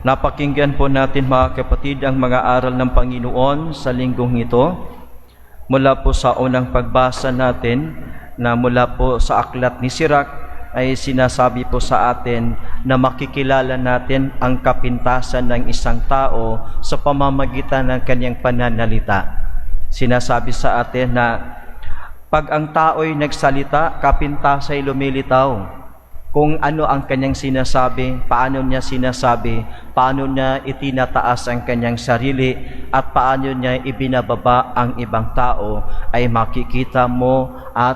Napakinggan po natin mga kapatid ang mga aral ng Panginoon sa linggong ito. Mula po sa unang pagbasa natin na mula po sa aklat ni Sirach ay sinasabi po sa atin na makikilala natin ang kapintasan ng isang tao sa pamamagitan ng kanyang pananalita. Sinasabi sa atin na pag ang tao'y nagsalita, kapintasay lumilitaw. Kung ano ang kanyang sinasabi, paano niya sinasabi, paano niya itinataas ang kanyang sarili, at paano niya ibinababa ang ibang tao, ay makikita mo at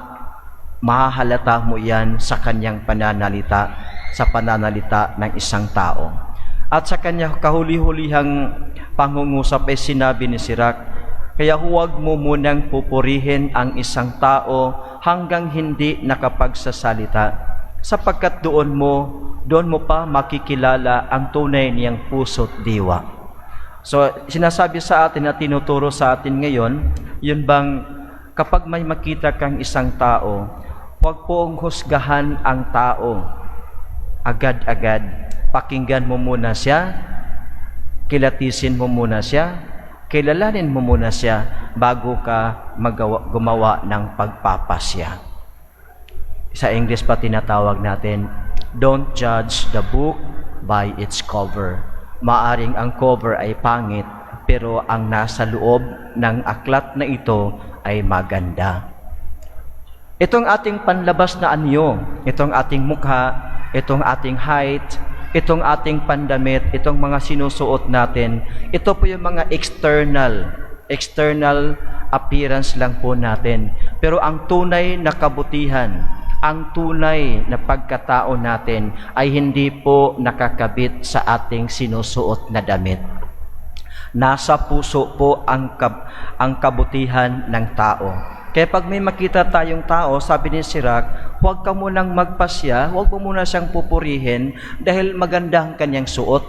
mahahalata mo yan sa kanyang pananalita, sa pananalita ng isang tao. At sa kanyang kahuli-hulihang pangungusap ay sinabi ni Sirach, kaya huwag mo munang pupurihin ang isang tao hanggang hindi nakapagsasalita, sapagkat doon mo pa makikilala ang tunay niyang puso't diwa. So, sinasabi sa atin at tinuturo sa atin ngayon, yun bang kapag may makita kang isang tao, huwag pong husgahan ang tao agad-agad. Pakinggan mo muna siya, kilatisin mo muna siya, kilalanin mo muna siya bago ka gumawa ng pagpapasya. Sa English pa tinatawag natin, don't judge the book by its cover. Maaring ang cover ay pangit, pero ang nasa loob ng aklat na ito ay maganda. Itong ating panlabas na anyo, itong ating mukha, itong ating height, itong ating pandamit, itong mga sinusuot natin, ito po yung mga external appearance lang po natin. Pero ang tunay na kabutihan, ang tunay na pagkatao natin ay hindi po nakakabit sa ating sinusuot na damit. Nasa puso po ang kabutihan ng tao. Kaya pag may makita tayong tao, sabi ni Sirach, huwag ka munang magpasya, huwag mo muna siyang pupurihin dahil maganda ang kanyang suot.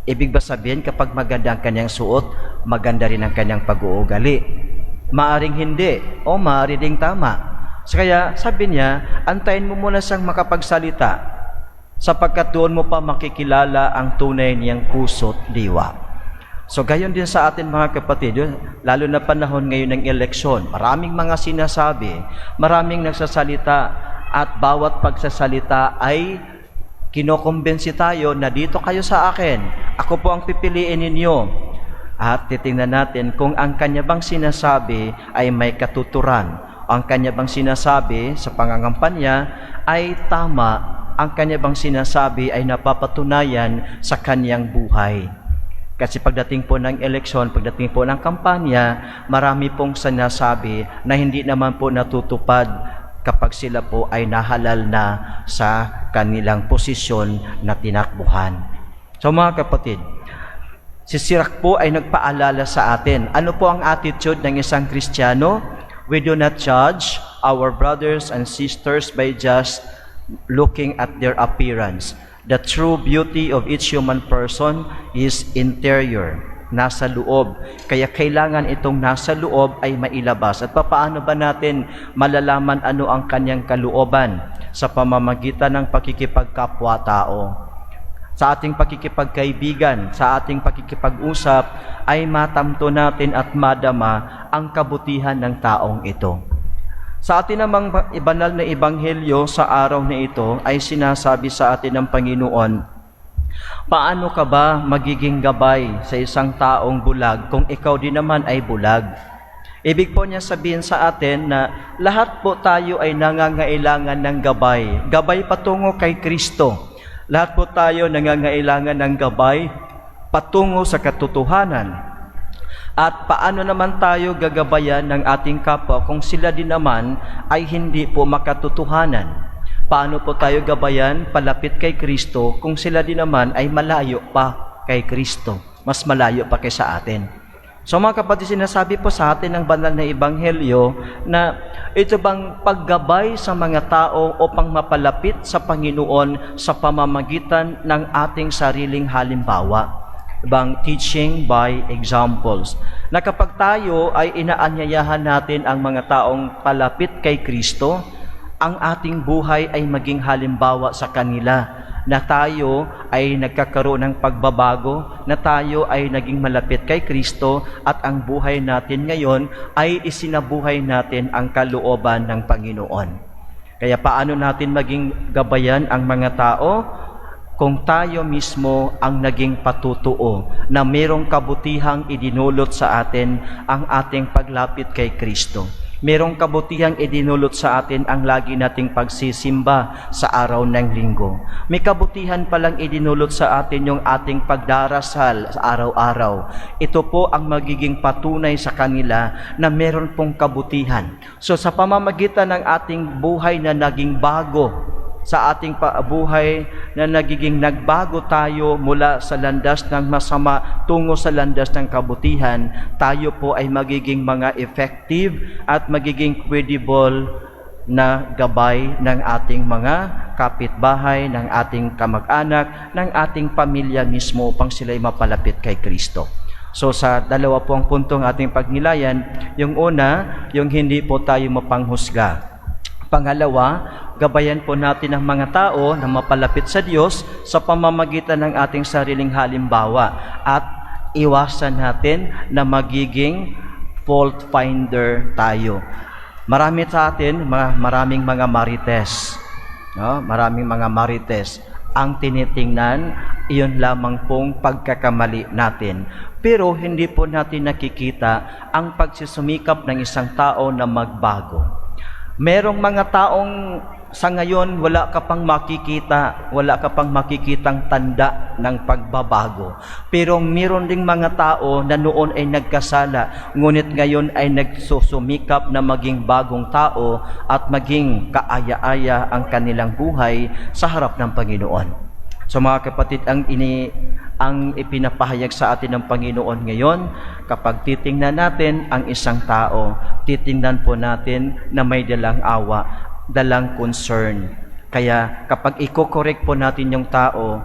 Ibig ba sabihin kapag maganda ang kanyang suot, maganda rin ang kanyang pag-uugali? Maaring hindi, o maaring ding tama. So kaya sabi niya, antayin mo muna siyang makapagsalita sapagkat doon mo pa makikilala ang tunay niyang puso't diwa. So gayon din sa atin mga kapatid, lalo na panahon ngayon ng eleksyon, maraming mga sinasabi, maraming nagsasalita, at bawat pagsasalita ay kinokumbensi tayo na dito kayo sa akin, ako po ang pipiliin ninyo. At titingnan natin kung ang kanya bang sinasabi ay may katuturan, ang kanya bang sinasabi sa pangangampanya ay tama, ang kanya bang sinasabi ay napapatunayan sa kanyang buhay. Kasi pagdating po ng eleksyon, pagdating po ng kampanya, marami pong sinasabi na hindi naman po natutupad kapag sila po ay nahalal na sa kanilang posisyon na tinakbuhan. So mga kapatid, si Sirach po ay nagpaalala sa atin. Ano po ang attitude ng isang Kristiyano? We do not judge our brothers and sisters by just looking at their appearance. The true beauty of each human person is interior, nasa loob. Kaya kailangan itong nasa loob ay mailabas. At paano ba natin malalaman ano ang kanyang kalooban? Sa pamamagitan ng pakikipagkapwa-tao. Sa ating pakikipagkaibigan, sa ating pakikipag-usap, ay matamto natin at madama ang kabutihan ng taong ito. Sa atin namang banal na ebanghelyo sa araw na ito ay sinasabi sa atin ng Panginoon, paano ka ba magiging gabay sa isang taong bulag kung ikaw din naman ay bulag? Ibig po niya sabihin sa atin na lahat po tayo ay nangangailangan ng gabay. Gabay patungo kay Kristo. Lahat po tayo nangangailangan ng gabay patungo sa katotohanan. At paano naman tayo gagabayan ng ating kapwa kung sila din naman ay hindi po makatotohanan? Paano po tayo gabayan palapit kay Kristo kung sila din naman ay malayo pa kay Kristo? Mas malayo pa kaysa atin. So mga kapatid, sinasabi po sa atin ng banal na ebanghelyo na ito bang paggabay sa mga tao upang mapalapit sa Panginoon sa pamamagitan ng ating sariling halimbawa. Bang teaching by examples. Na kapag tayo ay inaanyayahan natin ang mga taong palapit kay Kristo, ang ating buhay ay maging halimbawa sa kanila. na tayo ay nagkakaroon ng pagbabago, na tayo ay naging malapit kay Kristo at ang buhay natin ngayon ay isinabuhay natin ang kalooban ng Panginoon. Kaya paano natin maging gabayan ang mga tao? Kung tayo mismo ang naging patutuo na mayroong kabutihang idinulot sa atin ang ating paglapit kay Kristo. Merong kabutihang idinulot sa atin ang lagi nating pagsisimba sa araw ng linggo. May kabutihan palang idinulot sa atin yung ating pagdarasal sa araw-araw. Ito po ang magiging patunay sa kanila na meron pong kabutihan. So sa pamamagitan ng ating buhay na naging bago, sa ating buhay na nagiging nagbago tayo mula sa landas ng masama tungo sa landas ng kabutihan, tayo po ay magiging mga effective at magiging credible na gabay ng ating mga kapitbahay, ng ating kamag-anak, ng ating pamilya mismo upang sila'y mapalapit kay Kristo. So sa dalawa po ang puntong ating pagnilayan, yung una, yung hindi po tayo mapanghusga. Pangalawa, gabayan po natin ang mga tao na mapalapit sa Diyos sa pamamagitan ng ating sariling halimbawa at iwasan natin na magiging fault finder tayo. Marami sa atin, maraming mga marites. No? Maraming mga marites. Ang tinitingnan, iyon lamang pong pagkakamali natin. Pero hindi po natin nakikita ang pagsusumikap ng isang tao na magbago. Merong mga taong sa ngayon wala ka pang makikitang tanda ng pagbabago. Pero meron ding mga tao na noon ay nagkasala, ngunit ngayon ay nagsusumikap na maging bagong tao at maging kaaya-aya ang kanilang buhay sa harap ng Panginoon. So mga kapatid, ang ipinapahayag sa atin ng Panginoon ngayon, kapag titingnan natin ang isang tao, titingnan po natin na may dalang awa, dalang concern. Kaya kapag i-correct po natin yung tao,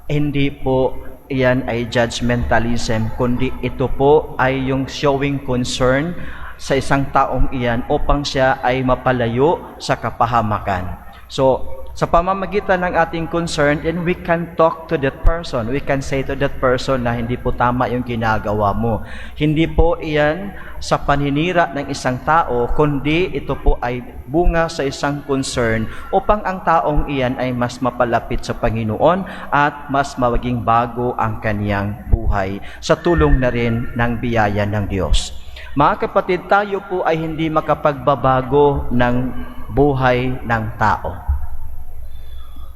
hindi po iyan ay judgmentalism, kundi ito po ay yung showing concern sa isang taong iyan upang siya ay mapalayo sa kapahamakan. So, sa pamamagitan ng ating concern, and we can talk to that person. We can say to that person na hindi po tama yung ginagawa mo. Hindi po iyan sa paninira ng isang tao, kundi ito po ay bunga sa isang concern upang ang taong iyan ay mas mapalapit sa Panginoon at mas maging bago ang kaniyang buhay sa tulong na rin ng biyaya ng Diyos. Mga kapatid, tayo po ay hindi makapagbabago ng buhay ng tao.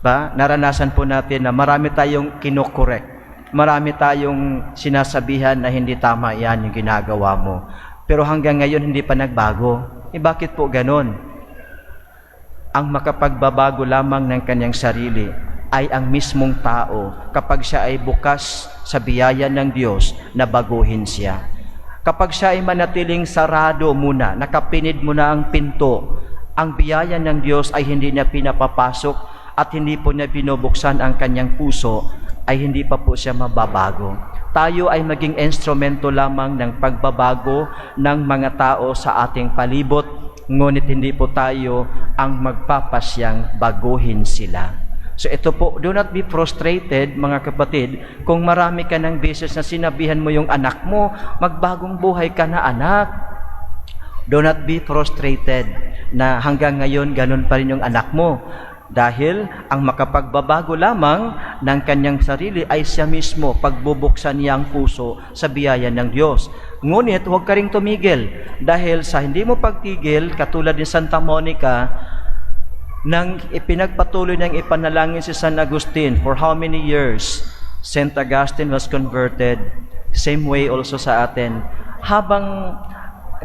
Naranasan po natin na marami tayong kinokorek. Marami tayong sinasabihan na hindi tama yan yung ginagawa mo. Pero hanggang ngayon hindi pa nagbago. Bakit po ganon? Ang makapagbabago lamang ng kanyang sarili ay ang mismong tao kapag siya ay bukas sa biyaya ng Diyos na baguhin siya. Kapag siya ay manatiling sarado muna, nakapinid muna ang pinto, ang biyaya ng Diyos ay hindi niya pinapapasok at hindi po niya binubuksan ang kanyang puso, ay hindi pa po siya mababago. Tayo ay maging instrumento lamang ng pagbabago ng mga tao sa ating palibot, ngunit hindi po tayo ang magpapasyang baguhin sila. So ito po, do not be frustrated mga kapatid, kung marami ka ng beses na sinabihan mo yung anak mo, magbagong buhay ka na anak. Do not be frustrated na hanggang ngayon ganun pa rin yung anak mo. Dahil ang makapagbabago lamang ng kanyang sarili ay siya mismo, pagbubuksan niya ang puso sa biyaya ng Diyos. Ngunit huwag ka ring tumigil, dahil sa hindi mo pagtigil, katulad ni Santa Monica, nang ipinagpatuloy ng ipanalangin si San Agustin for how many years, Saint Augustine was converted. Same way also sa atin. Habang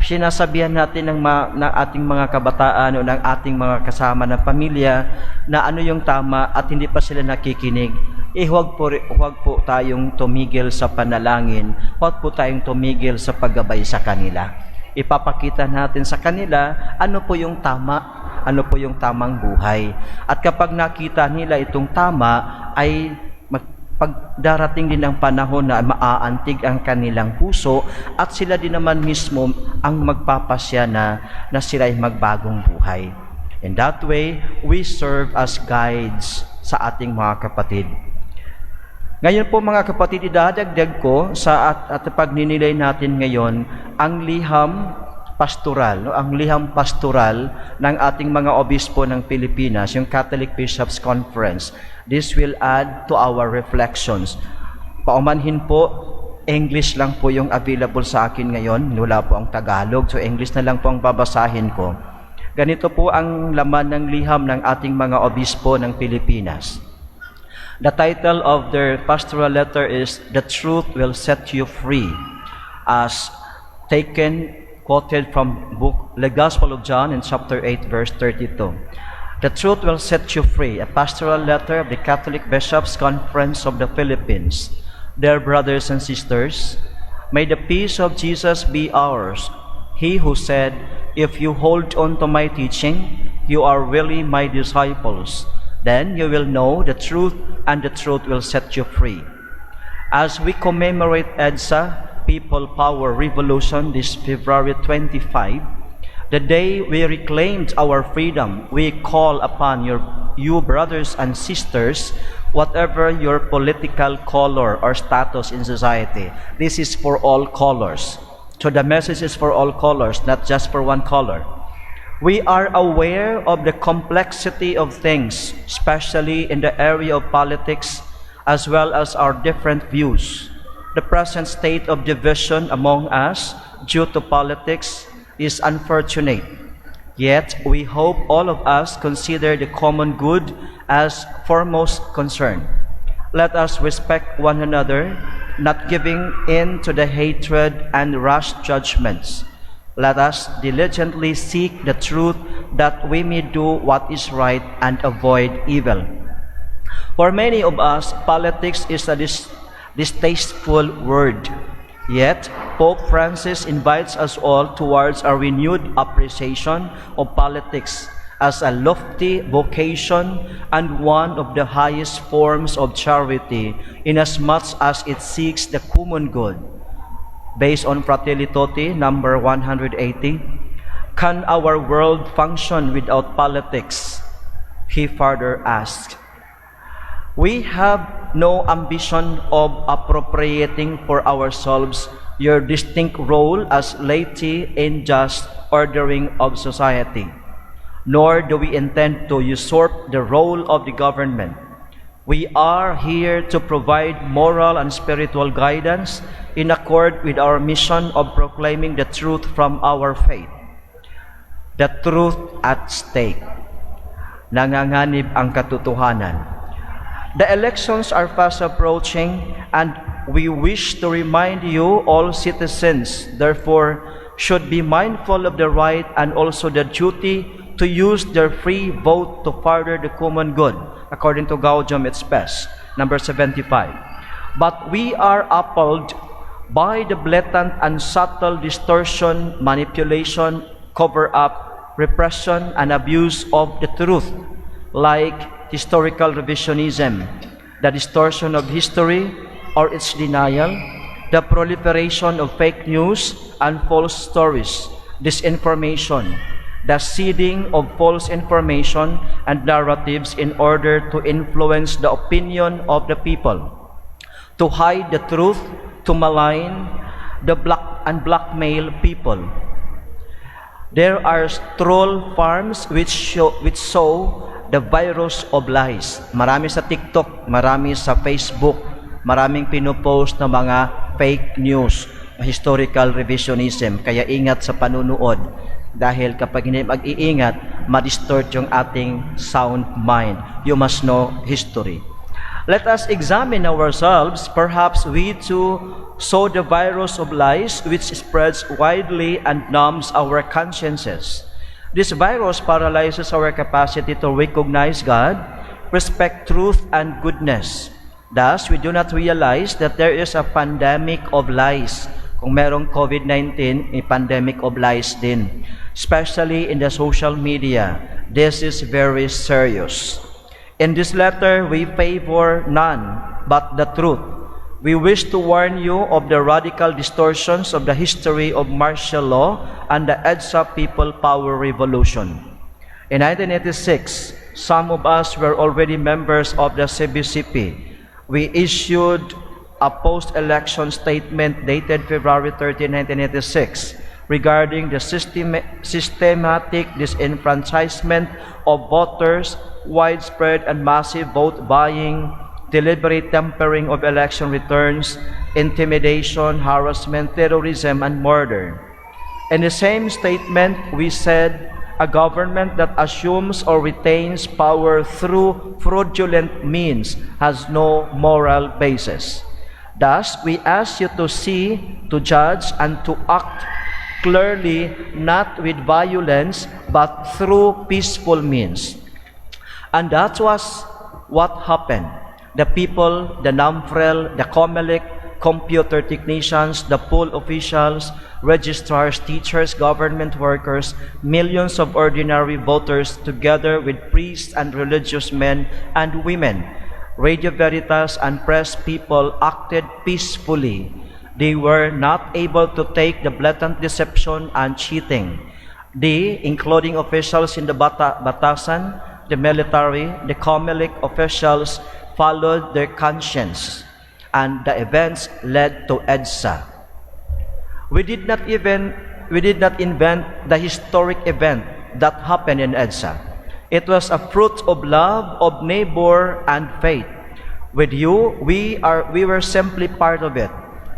sinasabihan natin ng ating mga kabataan o ng ating mga kasama ng pamilya na ano yung tama at hindi pa sila nakikinig, huwag po tayong tumigil sa panalangin, huwag po tayong tumigil sa paggabay sa kanila. Ipapakita natin sa kanila ano po yung tama, ano po yung tamang buhay. At kapag nakita nila itong tama, ay pagdarating din ang panahon na maaantig ang kanilang puso at sila din naman mismo ang magpapasya na sila ay magbagong buhay. In that way, we serve as guides sa ating mga kapatid. Ngayon po mga kapatid, idadagdag ko sa at pagninilay natin ngayon ang liham pastoral, ang liham pastoral ng ating mga obispo ng Pilipinas, yung Catholic Bishops' Conference. This will add to our reflections. Paumanhin po, English lang po yung available sa akin ngayon, wala po ang Tagalog, so English na lang po ang babasahin ko. Ganito po ang laman ng liham ng ating mga obispo ng Pilipinas. The title of their pastoral letter is "The Truth Will Set You Free," as quoted from the Gospel of John in chapter 8, verse 32. The Truth Will Set You Free, a pastoral letter of the Catholic Bishops' Conference of the Philippines. Dear brothers and sisters, may the peace of Jesus be ours. He who said, "If you hold on to my teaching, you are really my disciples. Then you will know the truth, and the truth will set you free." As we commemorate EDSA, People Power Revolution, this February 25, the day we reclaimed our freedom, we call upon you brothers and sisters, whatever your political color or status in society. This is for all colors. So the message is for all colors, not just for one color. We are aware of the complexity of things, especially in the area of politics, as well as our different views. The present state of division among us due to politics is unfortunate. Yet, we hope all of us consider the common good as foremost concern. Let us respect one another, not giving in to the hatred and rash judgments. Let us diligently seek the truth that we may do what is right and avoid evil. For many of us, politics is a distasteful word. Yet, Pope Francis invites us all towards a renewed appreciation of politics as a lofty vocation and one of the highest forms of charity, inasmuch as it seeks the common good. Based on Fratelli Tutti, number 180, can our world function without politics? He further asked. We have no ambition of appropriating for ourselves your distinct role as laity in just ordering of society, nor do we intend to usurp the role of the government. We are here to provide moral and spiritual guidance in accord with our mission of proclaiming the truth from our faith. The truth at stake. Nanganganib ang katotohanan. The elections are fast approaching, and we wish to remind you, all citizens, therefore, should be mindful of the right and also the duty to use their free vote to further the common good, according to Gaudium et Spes, number 75. But we are appalled by the blatant and subtle distortion, manipulation, cover-up, repression, and abuse of the truth, like historical revisionism, the distortion of history or its denial, the proliferation of fake news and false stories, disinformation, the seeding of false information and narratives in order to influence the opinion of the people, to hide the truth, to malign and blackmail people. There are troll farms which sow the virus of lies. Marami sa TikTok, marami sa Facebook, maraming pinopost na mga fake news, historical revisionism. Kaya ingat sa panunood. Dahil kapag hindi mag-iingat, ma-distort yung ating sound mind. You must know history. Let us examine ourselves. Perhaps we too sow the virus of lies which spreads widely and numbs our consciences. This virus paralyzes our capacity to recognize God, respect truth and goodness. Thus, we do not realize that there is a pandemic of lies. Kung merong COVID-19, may pandemic of lies din. Especially in the social media. This is very serious. In this letter, we favor none but the truth. We wish to warn you of the radical distortions of the history of martial law and the EDSA People Power Revolution. In 1986, some of us were already members of the CBCP. We issued a post-election statement dated February 13, 1986, regarding the systematic disenfranchisement of voters, widespread and massive vote buying, deliberate tampering of election returns, intimidation, harassment, terrorism, and murder. In the same statement, we said, a government that assumes or retains power through fraudulent means has no moral basis. Thus, we ask you to see, to judge, and to act clearly, not with violence, but through peaceful means. And that was what happened. The people, the NAMFREL, the COMELEC, computer technicians, the poll officials, registrars, teachers, government workers, millions of ordinary voters, together with priests and religious men and women, Radio Veritas and press people acted peacefully. They were not able to take the blatant deception and cheating. They, including officials in the Batasan, the military, the COMELEC officials, followed their conscience, and the events led to EDSA. We did not invent the historic event that happened in EDSA. It was a fruit of love, of neighbor, and faith. With you, we were simply part of it.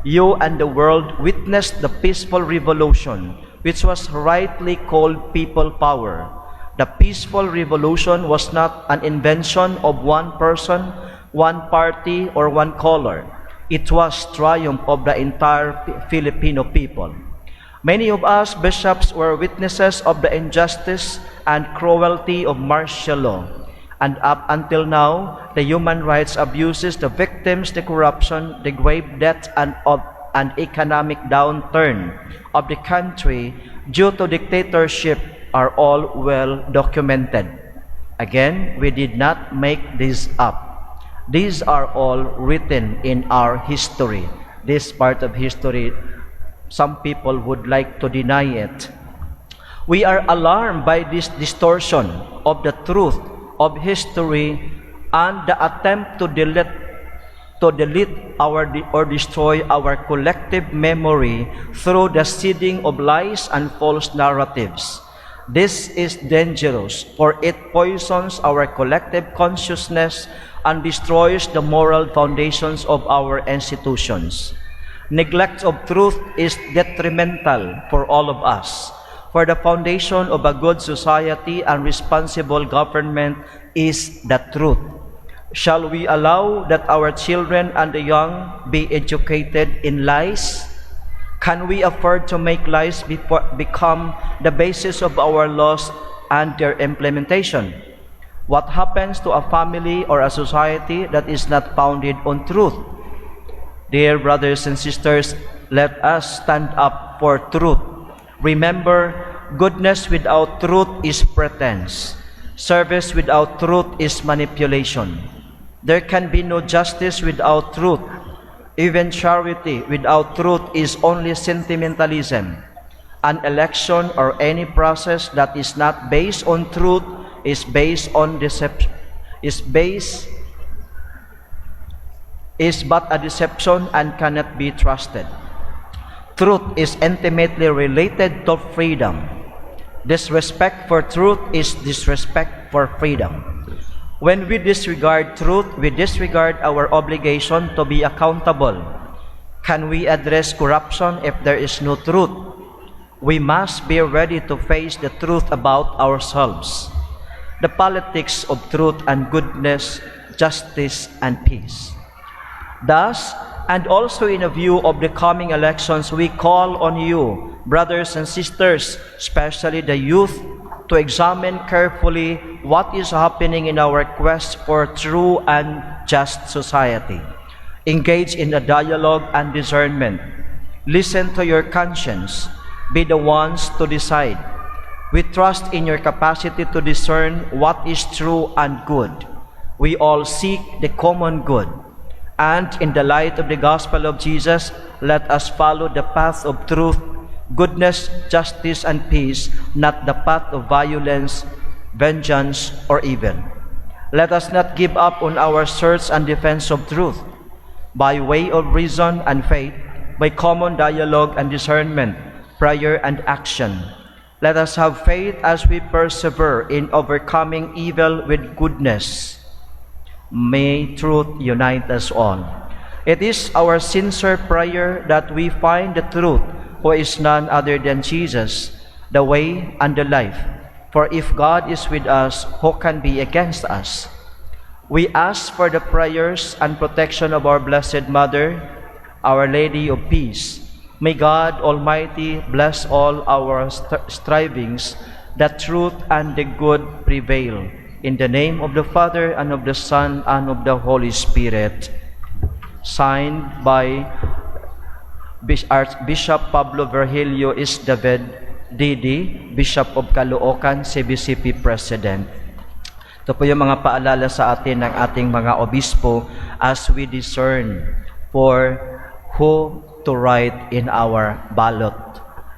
You and the world witnessed the peaceful revolution, which was rightly called people power. The peaceful revolution was not an invention of one person, one party, or one color. It was triumph of the entire Filipino people. Many of us bishops were witnesses of the injustice and cruelty of martial law. And up until now, the human rights abuses, the victims, the corruption, the grave death, and economic downturn of the country due to dictatorship are all well documented. Again, we did not make this up. These are all written in our history. This part of history, some people would like to deny it. We are alarmed by this distortion of the truth of history and the attempt to delete or destroy our collective memory through the seeding of lies and false narratives. This is dangerous, for it poisons our collective consciousness and destroys the moral foundations of our institutions. Neglect of truth is detrimental for all of us, for the foundation of a good society and responsible government is the truth. Shall we allow that our children and the young be educated in lies? Can we afford to make lies become the basis of our laws and their implementation? What happens to a family or a society that is not founded on truth? Dear brothers and sisters, let us stand up for truth. Remember, goodness without truth is pretense. Service without truth is manipulation. There can be no justice without truth. Even charity without truth is only sentimentalism. An election or any process that is not based on truth is based on deception. Is but a deception and cannot be trusted. Truth is intimately related to freedom. Disrespect for truth is disrespect for freedom. When we disregard truth, we disregard our obligation to be accountable. Can we address corruption if there is no truth? We must be ready to face the truth about ourselves. The politics of truth and goodness, justice and peace. Thus, and also in a view of the coming elections, we call on you, brothers and sisters, especially the youth, to examine carefully what is happening in our quest for true and just society. Engage in a dialogue and discernment. Listen to your conscience. Be the ones to decide. We trust in your capacity to discern what is true and good. We all seek the common good. And in the light of the gospel of Jesus, let us follow the path of truth, goodness, justice, and peace, not the path of violence, vengeance, or evil. Let us not give up on our search and defense of truth. By way of reason and faith, by common dialogue and discernment, prayer and action, let us have faith as we persevere in overcoming evil with goodness. May truth unite us all. It is our sincere prayer that we find the truth, who is none other than Jesus, the way and the life. For if God is with us, who can be against us? We ask for the prayers and protection of our Blessed Mother, Our Lady of Peace. May God Almighty bless all our strivings, that truth and the good prevail. In the name of the Father, and of the Son, and of the Holy Spirit. Signed by Archbishop Pablo Virgilio S. David, D.D., Bishop of Caloocan, CBCP President. Ito po yung mga paalala sa atin ng ating mga obispo as we discern for who to write in our ballot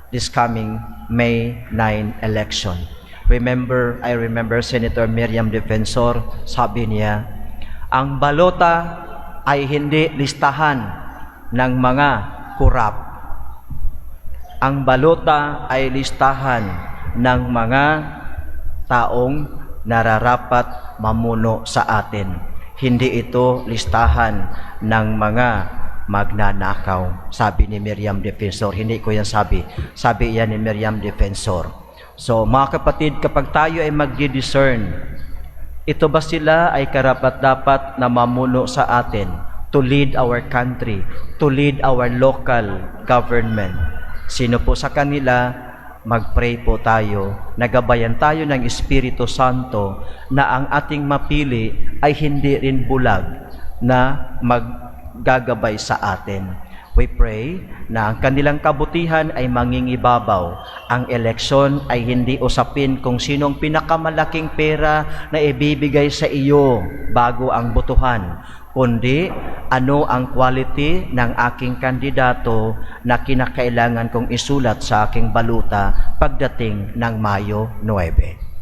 this coming May 9 election. I remember Senator Miriam Defensor, sabi niya, ang balota ay hindi listahan ng mga kurap. Ang balota ay listahan ng mga taong nararapat mamuno sa atin. Hindi ito listahan ng mga magnanakaw, sabi ni Miriam Defensor. Hindi ko yan sabi. Sabi yan ni Miriam Defensor. So mga kapatid, kapag tayo ay mag-discern, ito ba sila ay karapat-dapat na mamuno sa atin to lead our country, to lead our local government? Sino po sa kanila? Mag-pray po tayo, nagabayan tayo ng Espiritu Santo na ang ating mapili ay hindi rin bulag na maggagabay sa atin. We pray na ang kanilang kabutihan ay mangingibabaw. Ang eleksyon ay hindi usapin kung sinong pinakamalaking pera na ibibigay sa iyo bago ang botohan, kundi ano ang quality ng aking kandidato na kinakailangan kong isulat sa aking baluta pagdating ng Mayo 9.